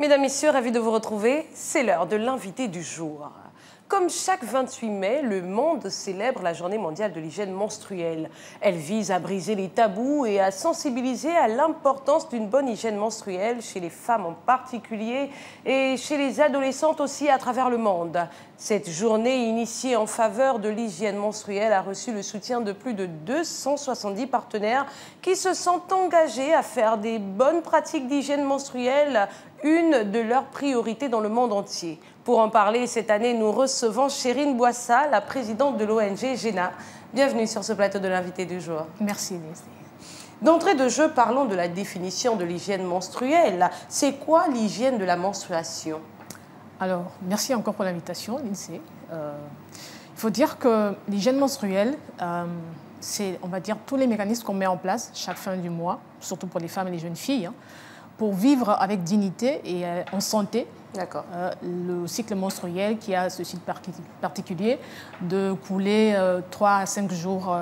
Mesdames, Messieurs, ravi de vous retrouver. C'est l'heure de l'invité du jour. Comme chaque 28 mai, le monde célèbre la Journée mondiale de l'hygiène menstruelle. Elle vise à briser les tabous et à sensibiliser à l'importance d'une bonne hygiène menstruelle chez les femmes en particulier et chez les adolescentes aussi à travers le monde. Cette journée initiée en faveur de l'hygiène menstruelle a reçu le soutien de plus de 270 partenaires qui se sont engagés à faire des bonnes pratiques d'hygiène menstruelle une de leurs priorités dans le monde entier. Pour en parler, cette année, nous recevons Chérine Boissa, la présidente de l'ONG GENA. Bienvenue sur ce plateau de l'invité du jour. Merci, Leslie. D'entrée de jeu, parlons de la définition de l'hygiène menstruelle. C'est quoi l'hygiène de la menstruation? Alors, merci encore pour l'invitation, Lindsay. Il faut dire que l'hygiène menstruelle, c'est, on va dire, tous les mécanismes qu'on met en place chaque fin du mois, surtout pour les femmes et les jeunes filles, pour vivre avec dignité et en santé. Le cycle menstruel qui a ce cycle particulier de couler 3 à 5 jours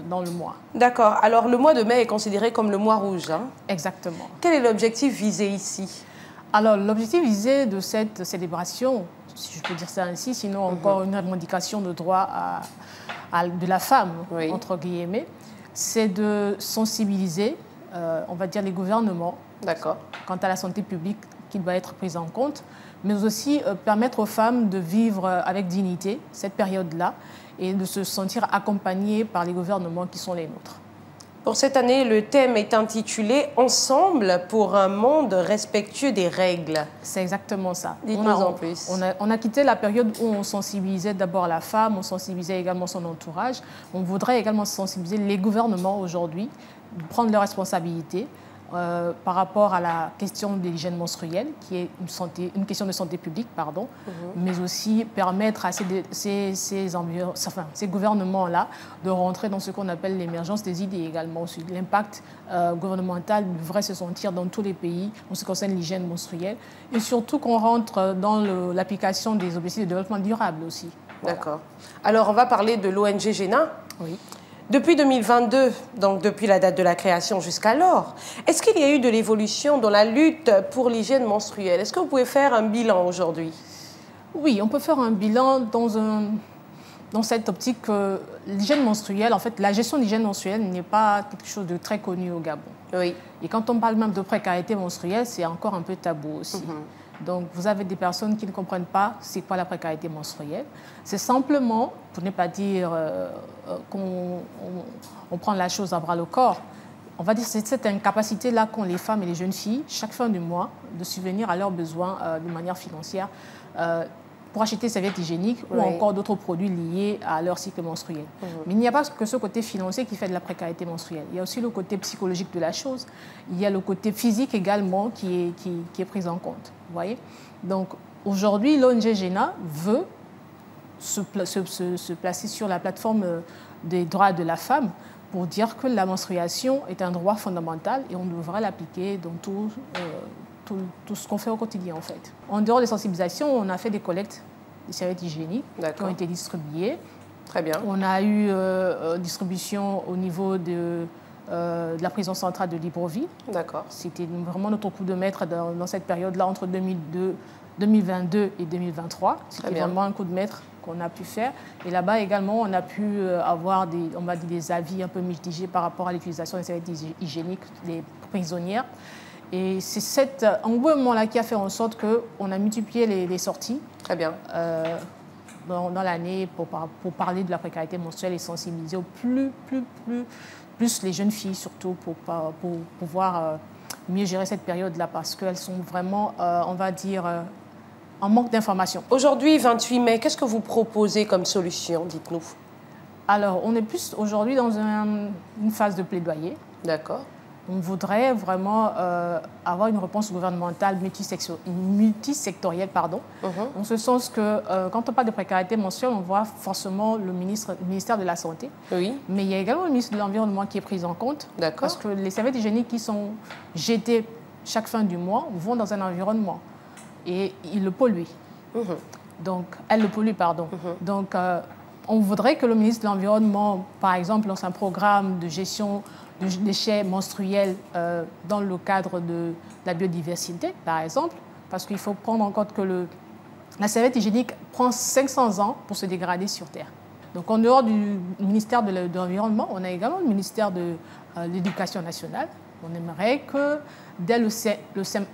dans le mois. D'accord. Alors, le mois de mai est considéré comme le mois rouge. Exactement. Quel est l'objectif visé ici? Alors, l'objectif visé de cette célébration, si je peux dire ça ainsi, sinon encore une revendication de droit de la femme, entre guillemets, c'est de sensibiliser, on va dire, les gouvernements quant à la santé publique qui doit être prise en compte, mais aussi permettre aux femmes de vivre avec dignité cette période-là et de se sentir accompagnées par les gouvernements qui sont les nôtres. Pour cette année, le thème est intitulé « Ensemble pour un monde respectueux des règles ». C'est exactement ça. Dites-nous en plus. On a quitté la période où on sensibilisait d'abord la femme, on sensibilisait également son entourage. On voudrait également sensibiliser les gouvernements aujourd'hui, prendre leurs responsabilités, par rapport à la question de l'hygiène menstruelle, qui est une question de santé publique, mais aussi permettre à ces gouvernements-là de rentrer dans ce qu'on appelle l'émergence des idées également. L'impact gouvernemental devrait se sentir dans tous les pays en ce qui concerne l'hygiène menstruelle et surtout qu'on rentre dans l'application des objectifs de développement durable aussi. D'accord. Alors, on va parler de l'ONG GENA. Oui. Depuis 2022, donc depuis la date de la création jusqu'alors, est-ce qu'il y a eu de l'évolution dans la lutte pour l'hygiène menstruelle? Est-ce que vous pouvez faire un bilan aujourd'hui? Oui, on peut faire un bilan dans cette optique que l'hygiène menstruelle, en fait, la gestion de l'hygiène menstruelle n'est pas quelque chose de très connu au Gabon. Oui. Et quand on parle même de précarité menstruelle, c'est encore un peu tabou aussi. Donc, vous avez des personnes qui ne comprennent pas c'est quoi la précarité menstruelle. C'est simplement, pour ne pas dire qu'on prend la chose à bras le corps, on va dire c'est cette incapacité-là qu'ont les femmes et les jeunes filles, chaque fin du mois, de subvenir à leurs besoins de manière financière pour acheter des serviettes hygiéniques ou encore d'autres produits liés à leur cycle menstruel. Mais il n'y a pas que ce côté financier qui fait de la précarité menstruelle. Il y a aussi le côté psychologique de la chose. Il y a le côté physique également qui est pris en compte. Vous voyez? Donc aujourd'hui, l'ONG GENA veut se placer sur la plateforme des droits de la femme pour dire que la menstruation est un droit fondamental et on devrait l'appliquer dans tout ce qu'on fait au quotidien, en fait. En dehors des sensibilisations, on a fait des collectes de serviettes hygiéniques qui ont été distribuées. Très bien. On a eu distribution au niveau de la prison centrale de Libreville. D'accord. C'était vraiment notre coup de maître dans cette période-là, entre 2022 et 2023. C'était vraiment un coup de maître qu'on a pu faire. Et là-bas également, on a pu avoir des avis un peu mitigés par rapport à l'utilisation des serviettes hygiéniques des prisonnières. Et c'est cet engouement-là qui a fait en sorte qu'on a multiplié les sorties. Très bien. Dans l'année pour parler de la précarité menstruelle et sensibiliser au plus les jeunes filles, surtout pour pouvoir mieux gérer cette période-là, parce qu'elles sont vraiment, on va dire, en manque d'informations. Aujourd'hui, 28 mai, qu'est-ce que vous proposez comme solution? Dites-nous. Alors, on est plus aujourd'hui dans une phase de plaidoyer. D'accord. On voudrait vraiment avoir une réponse gouvernementale multisectorielle, en ce sens que quand on parle de précarité menstruelle, on voit forcément le ministère de la Santé. Oui. Mais il y a également le ministre de l'Environnement qui est pris en compte. D'accord. Parce que les serviettes hygiéniques qui sont jetées chaque fin du mois vont dans un environnement et ils le polluent. Donc, elles le polluent, Donc, on voudrait que le ministre de l'Environnement, par exemple, lance un programme de gestion de déchets menstruels dans le cadre de la biodiversité, par exemple, parce qu'il faut prendre en compte que la serviette hygiénique prend 500 ans pour se dégrader sur Terre. Donc en dehors du ministère de l'Environnement, on a également le ministère de l'Éducation nationale. On aimerait que dès le CM1,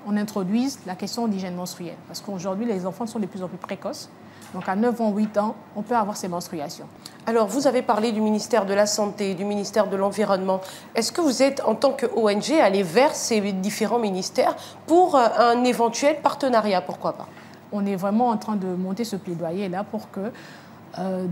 on introduise la question d'hygiène menstruelle. Parce qu'aujourd'hui, les enfants sont de plus en plus précoces. Donc à 9 ans, 8 ans, on peut avoir ces menstruations. Alors, vous avez parlé du ministère de la Santé, du ministère de l'Environnement. Est-ce que vous êtes, en tant qu'ONG, allé vers ces différents ministères pour un éventuel partenariat? Pourquoi pas? On est vraiment en train de monter ce plaidoyer-là pour que,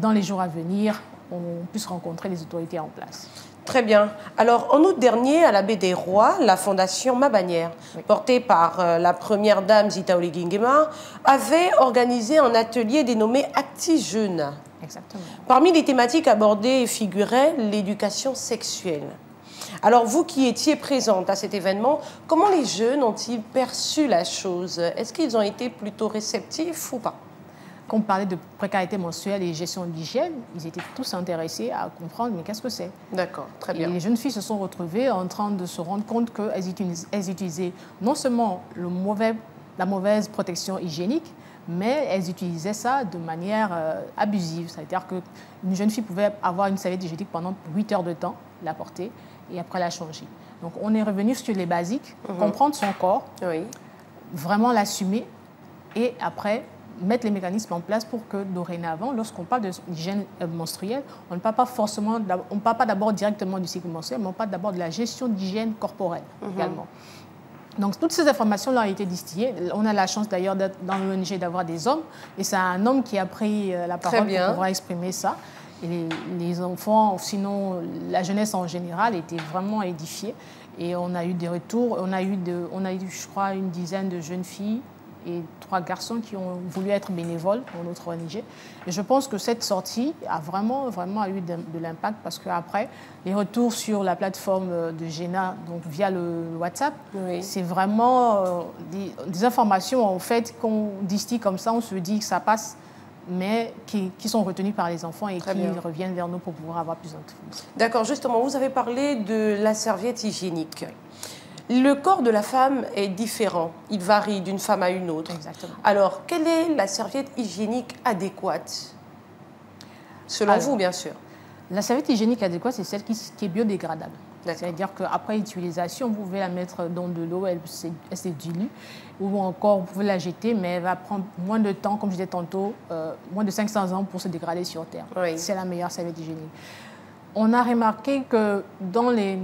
dans les jours à venir, on puisse rencontrer les autorités en place. Très bien. Alors, en août dernier, à la Baie des Rois, la fondation Ma Bannière, portée par la première dame Zita Oligingema, avait organisé un atelier dénommé Acti Jeunes. Exactement. Parmi les thématiques abordées figurait l'éducation sexuelle. Alors, vous qui étiez présente à cet événement, comment les jeunes ont-ils perçu la chose? Est-ce qu'ils ont été plutôt réceptifs ou pas? Quand on parlait de précarité menstruelle et gestion d'hygiène, ils étaient tous intéressés à comprendre, mais qu'est-ce que c'est? D'accord, très bien. Et les jeunes filles se sont retrouvées en train de se rendre compte qu'elles utilisaient non seulement la mauvaise protection hygiénique, mais elles utilisaient ça de manière abusive. C'est-à-dire qu'une jeune fille pouvait avoir une serviette hygiénique pendant 8 heures de temps, la porter, et après la changer. Donc on est revenu sur les basiques, comprendre son corps, vraiment l'assumer, et après mettre les mécanismes en place pour que dorénavant, lorsqu'on parle d'hygiène menstruelle, on ne parle pas d'abord directement du cycle menstruel, mais on parle d'abord de la gestion d'hygiène corporelle également. Donc toutes ces informations-là ont été distillées. On a la chance d'ailleurs dans l'ONG d'avoir des hommes, et c'est un homme qui a pris la parole pour pouvoir exprimer ça. Et les enfants, sinon la jeunesse en général, était vraiment édifiée. Et on a eu des retours, on a eu je crois, une dizaine de jeunes filles et 3 garçons qui ont voulu être bénévoles pour notre ONG. Et je pense que cette sortie a vraiment eu de l'impact, parce qu'après, les retours sur la plateforme de GENA, donc via le WhatsApp, c'est vraiment des informations en fait qu'on distille comme ça, on se dit que ça passe, mais qui sont retenues par les enfants et qui reviennent vers nous pour pouvoir avoir plus d'informations. D'accord, justement, vous avez parlé de la serviette hygiénique. Le corps de la femme est différent. Il varie d'une femme à une autre. Exactement. Alors, quelle est la serviette hygiénique adéquate? Selon vous, bien sûr. La serviette hygiénique adéquate, c'est celle qui est biodégradable. C'est-à-dire qu'après utilisation, vous pouvez la mettre dans de l'eau, elle se dilue, ou encore vous pouvez la jeter, mais elle va prendre moins de temps, comme je disais tantôt, moins de 500 ans pour se dégrader sur Terre. C'est la meilleure serviette hygiénique. On a remarqué que dans les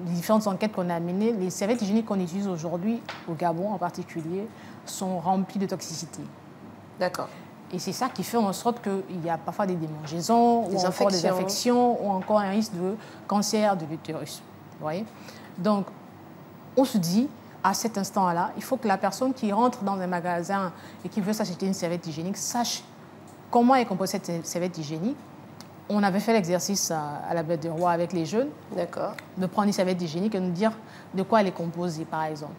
différentes enquêtes qu'on a menées, les serviettes hygiéniques qu'on utilise aujourd'hui, au Gabon en particulier, sont remplies de toxicité. D'accord. Et c'est ça qui fait en sorte qu'il y a parfois des démangeaisons, ou encore des infections, ou encore un risque de cancer de l'utérus. Vous voyez? Donc, on se dit, à cet instant-là, il faut que la personne qui rentre dans un magasin et qui veut s'acheter une serviette hygiénique sache comment est composée cette serviette hygiénique. On avait fait l'exercice à la Baie des Rois avec les jeunes, de prendre une serviette hygiénique et nous dire de quoi elle est composée, par exemple.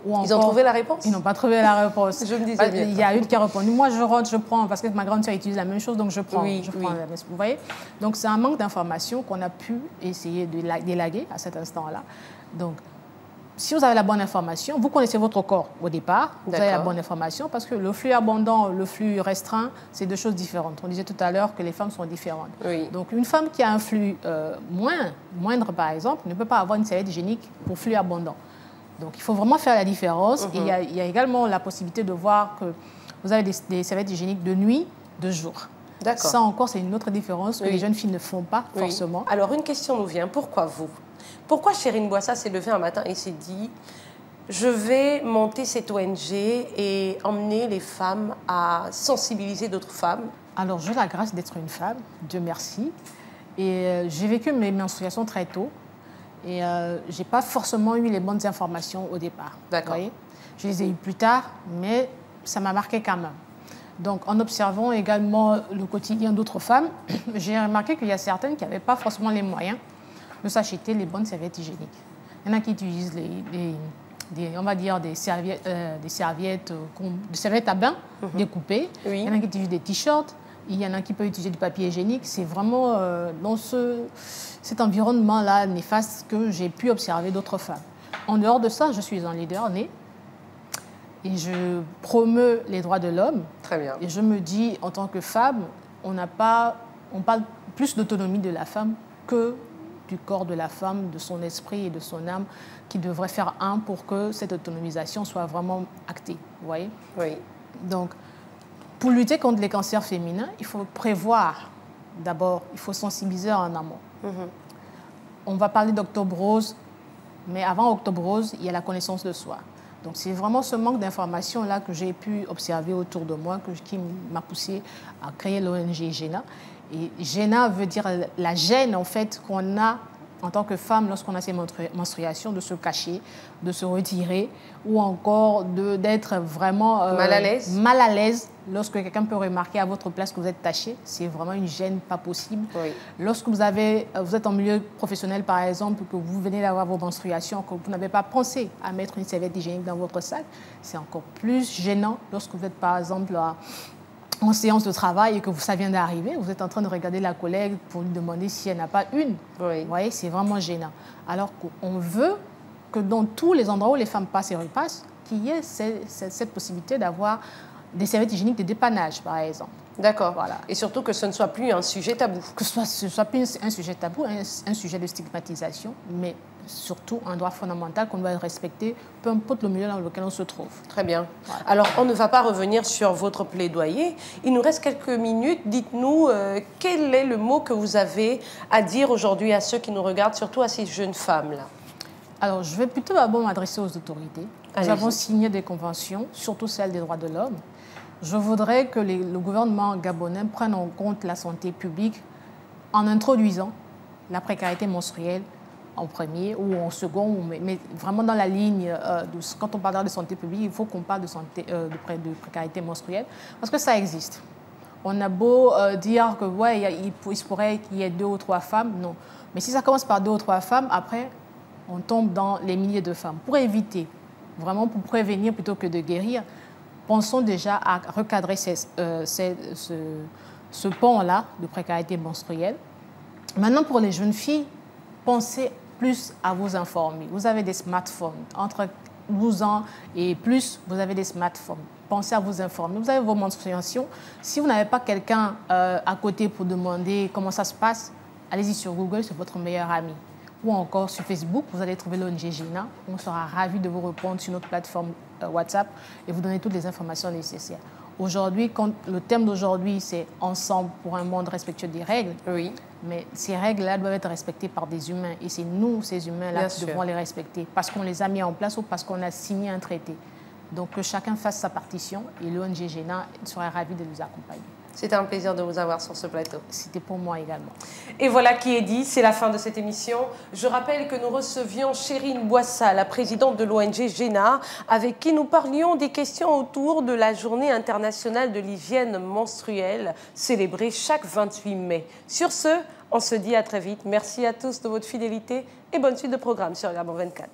Ils ont trouvé la réponse? Ils n'ont pas trouvé la réponse. Je me disais bien. Il y a une qui a répondu, moi je rentre, je prends, parce que ma grande soeur utilise la même chose, donc je prends. Vous voyez? Donc c'est un manque d'information qu'on a pu essayer d'élaguer à cet instant-là. Donc, si vous avez la bonne information, vous connaissez votre corps au départ, vous avez la bonne information, parce que le flux abondant, le flux restreint, c'est 2 choses différentes. On disait tout à l'heure que les femmes sont différentes. Donc une femme qui a un flux moindre, par exemple, ne peut pas avoir une serviette hygiénique pour flux abondant. Donc il faut vraiment faire la différence. Et il y a également la possibilité de voir que vous avez des serviettes hygiéniques de nuit, de jour. Ça encore, c'est une autre différence que les jeunes filles ne font pas forcément. Alors une question nous vient, pourquoi vous? Pourquoi Chérine Boissa s'est levée un matin et s'est dit « Je vais monter cette ONG et emmener les femmes à sensibiliser d'autres femmes ». Alors, j'ai la grâce d'être une femme, Dieu merci. Et j'ai vécu mes menstruations très tôt. Et je n'ai pas forcément eu les bonnes informations au départ. D'accord. Je les ai eues plus tard, mais ça m'a marqué quand même. Donc, en observant également le quotidien d'autres femmes, j'ai remarqué qu'il y a certaines qui n'avaient pas forcément les moyens de s'acheter les bonnes serviettes hygiéniques. Il y en a qui utilisent on va dire des serviettes à bain découpées. Il y en a qui utilisent des t-shirts. Il y en a qui peuvent utiliser du papier hygiénique. C'est vraiment dans cet environnement-là néfaste que j'ai pu observer d'autres femmes. En dehors de ça, je suis un leader né et je promeus les droits de l'homme. Très bien. Et je me dis, en tant que femme, on parle plus d'autonomie de la femme que du corps de la femme, de son esprit et de son âme, qui devrait faire un pour que cette autonomisation soit vraiment actée. Vous voyez? Oui. Donc, pour lutter contre les cancers féminins, il faut prévoir. D'abord, il faut sensibiliser en amont. On va parler d'Octobre Rose, mais avant Octobre Rose, il y a la connaissance de soi. Donc, c'est vraiment ce manque d'informations-là que j'ai pu observer autour de moi, qui m'a poussé à créer l'ONG GENA. Et GENA veut dire la gêne, en fait, qu'on a en tant que femme lorsqu'on a ses menstruations, de se cacher, de se retirer, ou encore d'être vraiment mal à l'aise lorsque quelqu'un peut remarquer à votre place que vous êtes tachée. C'est vraiment une gêne pas possible. Oui. Lorsque vous êtes en milieu professionnel, par exemple, que vous venez d'avoir vos menstruations, que vous n'avez pas pensé à mettre une serviette hygiénique dans votre sac, c'est encore plus gênant lorsque vous êtes, par exemple, en séance de travail et que ça vient d'arriver, vous êtes en train de regarder la collègue pour lui demander si elle n'a pas une. Oui. Vous voyez, c'est vraiment gênant. Alors qu'on veut que dans tous les endroits où les femmes passent et repassent, qu'il y ait cette possibilité d'avoir des serviettes hygiéniques de dépannage, par exemple. D'accord. Voilà. Et surtout que ce ne soit plus un sujet tabou. Que ce ne soit plus un sujet tabou, un sujet de stigmatisation, mais surtout un droit fondamental qu'on doit respecter, peu importe le milieu dans lequel on se trouve. Très bien. Voilà. Alors, on ne va pas revenir sur votre plaidoyer. Il nous reste quelques minutes. Dites-nous quel est le mot que vous avez à dire aujourd'hui à ceux qui nous regardent, surtout à ces jeunes femmes-là. Alors, je vais plutôt d'abord m'adresser aux autorités. Nous avons signé des conventions, surtout celles des droits de l'homme. Je voudrais que le gouvernement gabonais prenne en compte la santé publique en introduisant la précarité menstruelle en premier ou en second, mais vraiment dans la ligne, quand on parle de santé publique, il faut qu'on parle de précarité menstruelle, parce que ça existe. On a beau dire que ouais, il se pourrait qu'il y ait 2 ou 3 femmes, non. Mais si ça commence par 2 ou 3 femmes, après, on tombe dans les milliers de femmes. Pour éviter, vraiment pour prévenir plutôt que de guérir, pensons déjà à recadrer ce pan-là de précarité menstruelle. Maintenant, pour les jeunes filles, pensez plus à vous informer. Vous avez des smartphones. Entre 12 ans et plus, vous avez des smartphones. Pensez à vous informer. Vous avez vos menstruations. Si vous n'avez pas quelqu'un à côté pour demander comment ça se passe, allez-y sur Google, c'est votre meilleur ami. Ou encore sur Facebook, vous allez trouver l'ONG GENA. On sera ravis de vous répondre sur notre plateforme WhatsApp et vous donner toutes les informations nécessaires. Aujourd'hui, le thème d'aujourd'hui, c'est « Ensemble pour un monde respectueux des règles ». Oui. Mais ces règles-là doivent être respectées par des humains. Et c'est nous, ces humains-là, qui devons les respecter parce qu'on les a mis en place ou parce qu'on a signé un traité. Donc, que chacun fasse sa partition et l'ONG GENA serait ravi de nous accompagner. C'était un plaisir de vous avoir sur ce plateau. C'était pour moi également. Et voilà qui est dit, c'est la fin de cette émission. Je rappelle que nous recevions Chérine Boissa, la présidente de l'ONG GENA, avec qui nous parlions des questions autour de la Journée internationale de l'hygiène menstruelle, célébrée chaque 28 mai. Sur ce, on se dit à très vite. Merci à tous de votre fidélité et bonne suite de programme sur Gabon 24.